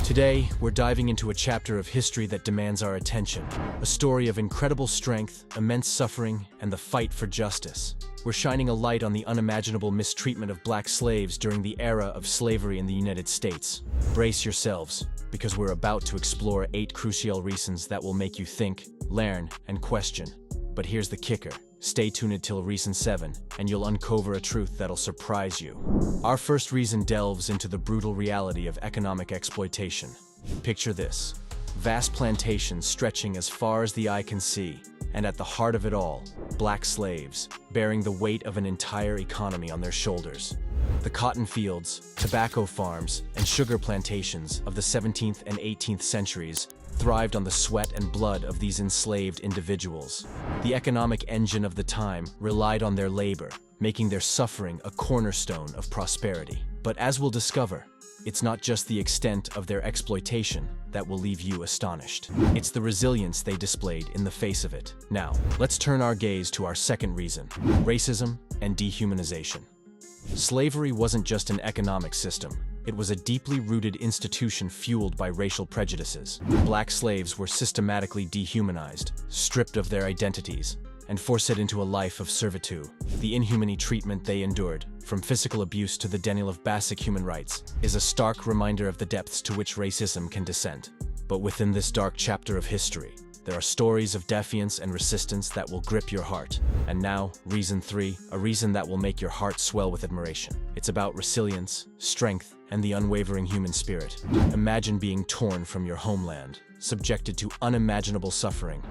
Today, we're diving into a chapter of history that demands our attention. A story of incredible strength, immense suffering, and the fight for justice. We're shining a light on the unimaginable mistreatment of black slaves during the era of slavery in the United States. Brace yourselves, because we're about to explore 8 crucial reasons that will make you think, learn, and question. But here's the kicker. Stay tuned till reason 7, and you'll uncover a truth that'll surprise you. Our first reason delves into the brutal reality of economic exploitation. Picture this. Vast plantations stretching as far as the eye can see, and at the heart of it all, black slaves, bearing the weight of an entire economy on their shoulders. The cotton fields, tobacco farms, and sugar plantations of the 17th and 18th centuries thrived on the sweat and blood of these enslaved individuals. The economic engine of the time relied on their labor, making their suffering a cornerstone of prosperity. But as we'll discover, it's not just the extent of their exploitation that will leave you astonished. It's the resilience they displayed in the face of it. Now, let's turn our gaze to our second reason: racism and dehumanization. Slavery wasn't just an economic system. It was a deeply rooted institution fueled by racial prejudices. Black slaves were systematically dehumanized, stripped of their identities, and forced into a life of servitude. The inhuman treatment they endured, from physical abuse to the denial of basic human rights, is a stark reminder of the depths to which racism can descend. But within this dark chapter of history, there are stories of defiance and resistance that will grip your heart. And now, reason 3, a reason that will make your heart swell with admiration. It's about resilience, strength, and the unwavering human spirit. Imagine being torn from your homeland, subjected to unimaginable suffering,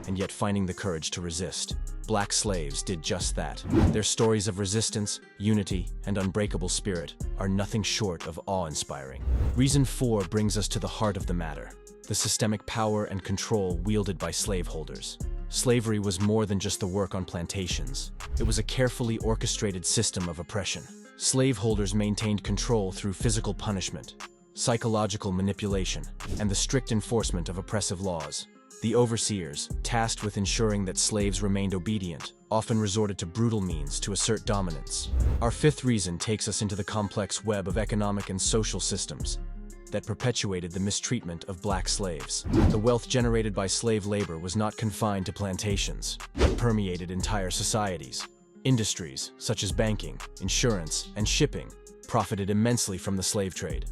and yet finding the courage to resist. Black slaves did just that. Their stories of resistance, unity, and unbreakable spirit are nothing short of awe-inspiring. Reason 4 brings us to the heart of the matter: the systemic power and control wielded by slaveholders. Slavery was more than just the work on plantations. It was a carefully orchestrated system of oppression. Slaveholders maintained control through physical punishment, psychological manipulation, and the strict enforcement of oppressive laws. The overseers, tasked with ensuring that slaves remained obedient, often resorted to brutal means to assert dominance. Our fifth reason takes us into the complex web of economic and social systems that perpetuated the mistreatment of black slaves. The wealth generated by slave labor was not confined to plantations, but permeated entire societies. Industries, such as banking, insurance, and shipping, profited immensely from the slave trade.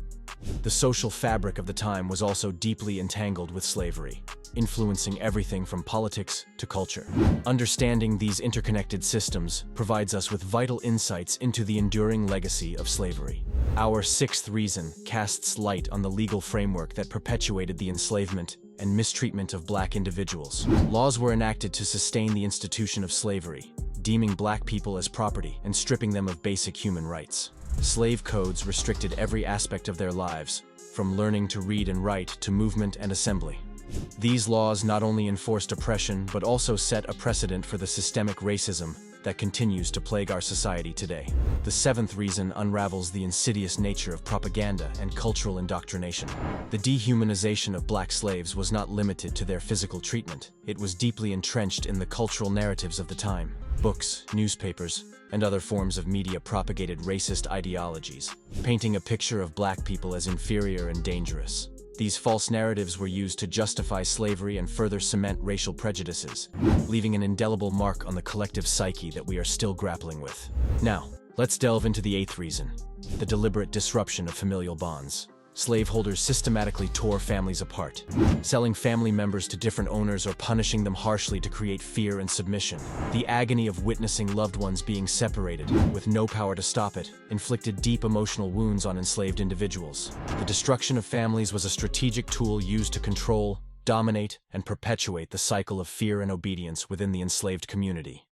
The social fabric of the time was also deeply entangled with slavery, influencing everything from politics to culture. Understanding these interconnected systems provides us with vital insights into the enduring legacy of slavery. Our sixth reason casts light on the legal framework that perpetuated the enslavement and mistreatment of black individuals. Laws were enacted to sustain the institution of slavery, deeming black people as property and stripping them of basic human rights. Slave codes restricted every aspect of their lives, from learning to read and write to movement and assembly. These laws not only enforced oppression but also set a precedent for the systemic racism that continues to plague our society today. The seventh reason unravels the insidious nature of propaganda and cultural indoctrination. The dehumanization of black slaves was not limited to their physical treatment. It was deeply entrenched in the cultural narratives of the time. Books, newspapers, and other forms of media propagated racist ideologies, painting a picture of black people as inferior and dangerous. These false narratives were used to justify slavery and further cement racial prejudices, leaving an indelible mark on the collective psyche that we are still grappling with. Now, let's delve into the eighth reason: the deliberate disruption of familial bonds. Slaveholders systematically tore families apart, selling family members to different owners or punishing them harshly to create fear and submission. The agony of witnessing loved ones being separated, with no power to stop it, inflicted deep emotional wounds on enslaved individuals. The destruction of families was a strategic tool used to control, dominate, and perpetuate the cycle of fear and obedience within the enslaved community.